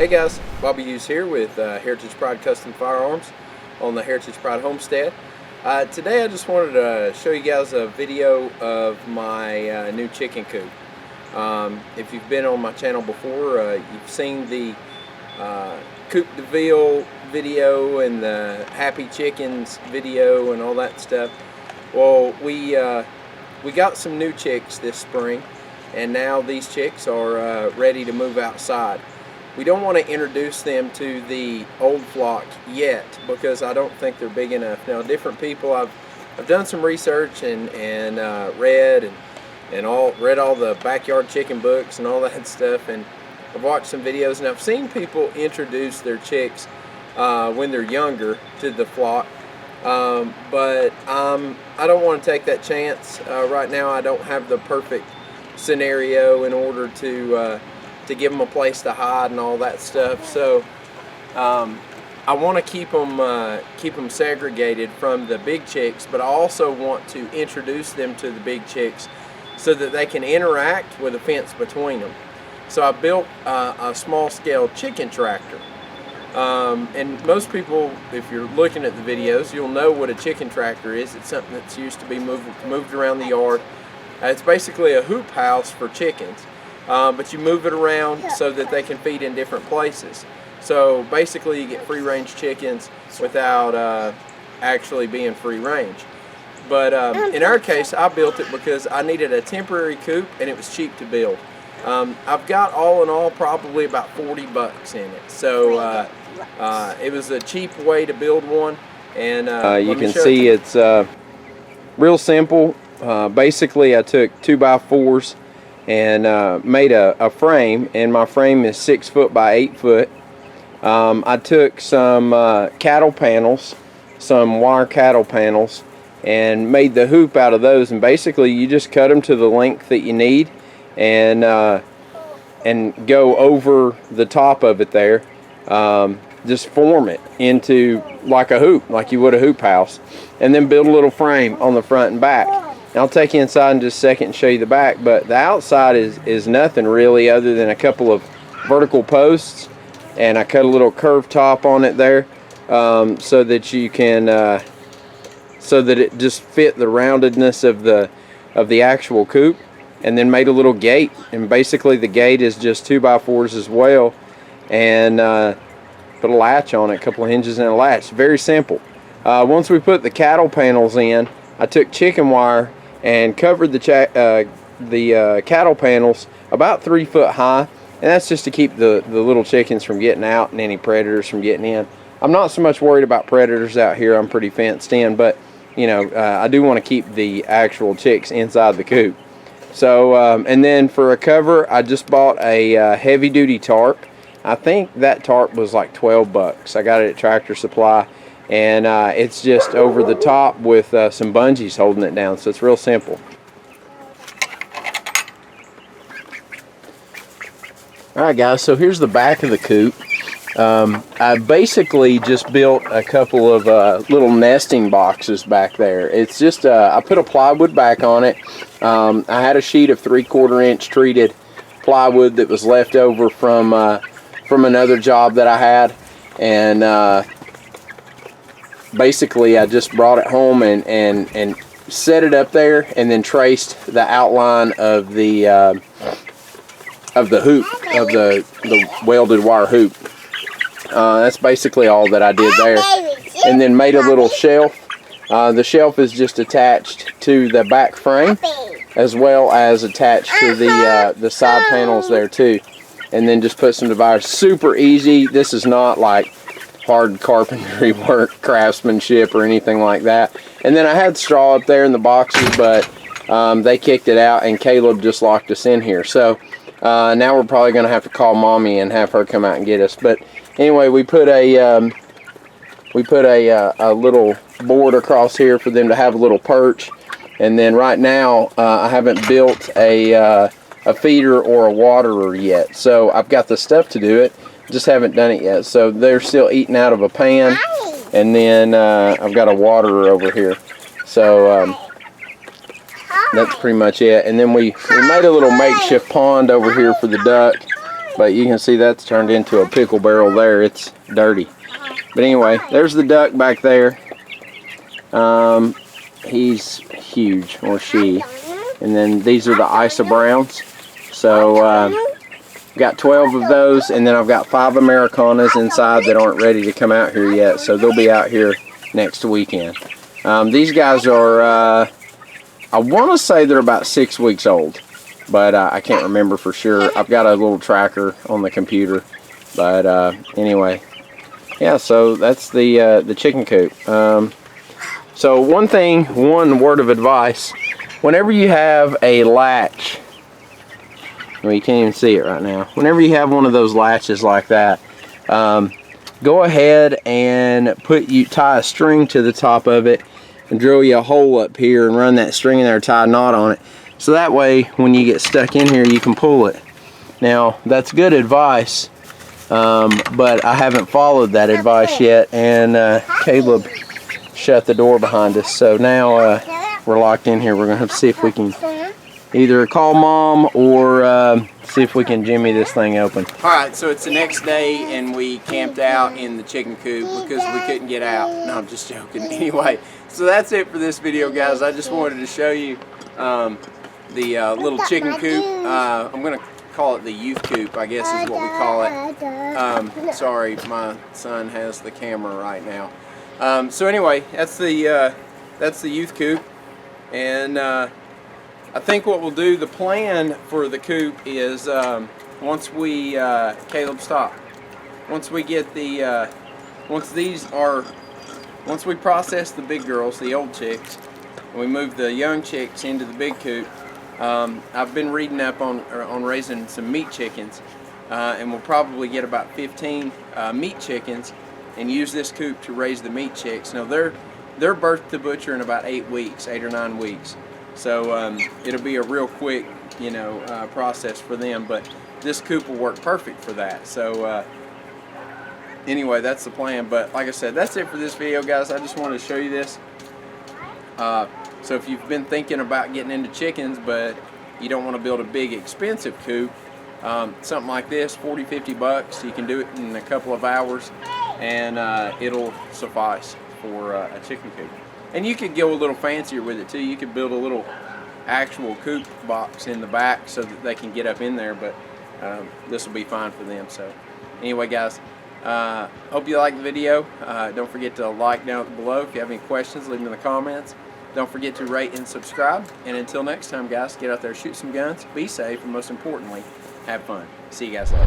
Hey guys, Bobby Hughes here with Heritage Pride Custom Firearms on the Heritage Pride Homestead. Today I just wanted to show you guys a video of my new chicken coop. If you've been on my channel before, you've seen the Coop de Ville video and the Happy Chickens video and all that stuff. Well, we got some new chicks this spring, and now these chicks are ready to move outside. We don't want to introduce them to the old flock yet because I don't think they're big enough. Now, different people, I've done some research and read all the backyard chicken books and all that stuff, and I've watched some videos, and I've seen people introduce their chicks when they're younger to the flock, but I don't want to take that chance. Right now I don't have the perfect scenario in order to give them a place to hide and all that stuff. So I want to keep them segregated from the big chicks, but I also want to introduce them to the big chicks so that they can interact with a fence between them. So I built a small-scale chicken tractor. And most people, if you're looking at the videos, you'll know what a chicken tractor is. It's something that's used to be moved around the yard. It's basically a hoop house for chickens. But you move it around so that they can feed in different places. So basically you get free-range chickens without actually being free-range. But in our case, I built it because I needed a temporary coop and it was cheap to build. I've got all in all probably about 40 bucks in it. So it was a cheap way to build one. And you can see it's real simple. Basically I took 2x4s and made a frame, and my frame is 6 foot by 8 foot. I took some cattle panels, some wire cattle panels, and made the hoop out of those, and basically you just cut them to the length that you need and go over the top of it there. Just form it into like a hoop, like you would a hoop house, and then build a little frame on the front and back. I'll take you inside in just a second and show you the back, but the outside is nothing really other than a couple of vertical posts, and I cut a little curved top on it there so that you can so that it just fit the roundedness of the actual coop, and then made a little gate, and basically the gate is just 2x4s as well, and put a latch on it, a couple of hinges and a latch. Very simple. Once we put the cattle panels in, I took chicken wire and covered the cattle panels about 3 foot high, and that's just to keep the little chickens from getting out and any predators from getting in. I'm not so much worried about predators out here. I'm pretty fenced in, but you know, I do want to keep the actual chicks inside the coop. So and then for a cover, I just bought a heavy-duty tarp. I think that tarp was like 12 bucks. I got it at Tractor Supply. And it's just over the top with some bungees holding it down, so it's real simple. Alright guys, so here's the back of the coop. I basically just built a couple of little nesting boxes back there. It's just, I put a plywood back on it. I had a sheet of 3/4 inch treated plywood that was left over from another job that I had, and basically I just brought it home and set it up there, and then traced the outline of the hoop, of the welded wire hoop. That's basically all that I did there, and then made a little shelf. The shelf is just attached to the back frame as well as attached to the side panels there too, and then just put some dividers. Super easy. This is not like hard carpentry work, craftsmanship, or anything like that. And then I had straw up there in the boxes, but they kicked it out, and Caleb just locked us in here. So now we're probably going to have to call Mommy and have her come out and get us. But anyway, we put a little board across here for them to have a little perch. And then right now I haven't built a feeder or a waterer yet, so I've got the stuff to do it. Just haven't done it yet. So they're still eating out of a pan, and then I've got a waterer over here. So that's pretty much it. And then we made a little makeshift pond over here for the duck. but you can see that's turned into a pickle barrel there. It's dirty. But anyway, there's the duck back there. He's huge, or she. And then these are the Isa Browns. So got 12 of those, and then I've got 5 Americanas inside that aren't ready to come out here yet, so they'll be out here next weekend. These guys are, I want to say they're about 6 weeks old, but I can't remember for sure. I've got a little tracker on the computer, but anyway, yeah, so that's the chicken coop. So one word of advice, whenever you have a latch, well, you can't even see it right now. Whenever you have one of those latches like that, go ahead and tie a string to the top of it and drill you a hole up here and run that string in there, tie a knot on it. So that way, when you get stuck in here, you can pull it. Now, that's good advice, but I haven't followed that advice yet, and Caleb shut the door behind us. So now we're locked in here. We're gonna have to see if we can either call Mom or see if we can jimmy this thing open. Alright, so it's the next day and we camped out in the chicken coop because we couldn't get out. No, I'm just joking. Anyway, so that's it for this video, guys. I just wanted to show you the little chicken coop. I'm going to call it the youth coop, I guess is what we call it. Sorry, my son has the camera right now. So anyway, that's the youth coop, and I think what we'll do, the plan for the coop is once we, Caleb, stop. Once we get the, once we process the big girls, the old chicks, and we move the young chicks into the big coop, I've been reading up on raising some meat chickens, and we'll probably get about 15 meat chickens and use this coop to raise the meat chicks. Now they're birthed to butcher in about 8 weeks, 8 or 9 weeks. So it'll be a real quick, process for them, but this coop will work perfect for that. So anyway, that's the plan. But like I said, that's it for this video, guys. I just wanted to show you this. So if you've been thinking about getting into chickens, but you don't want to build a big expensive coop, something like this, 40-50 bucks, you can do it in a couple of hours, and it'll suffice for a chicken coop. And you could go a little fancier with it too. You could build a little actual coop box in the back so that they can get up in there, but this will be fine for them. So anyway, guys, hope you liked the video. Don't forget to like down below. If you have any questions, leave them in the comments. Don't forget to rate and subscribe. And until next time, guys, get out there, shoot some guns, be safe, and most importantly, have fun. See you guys later.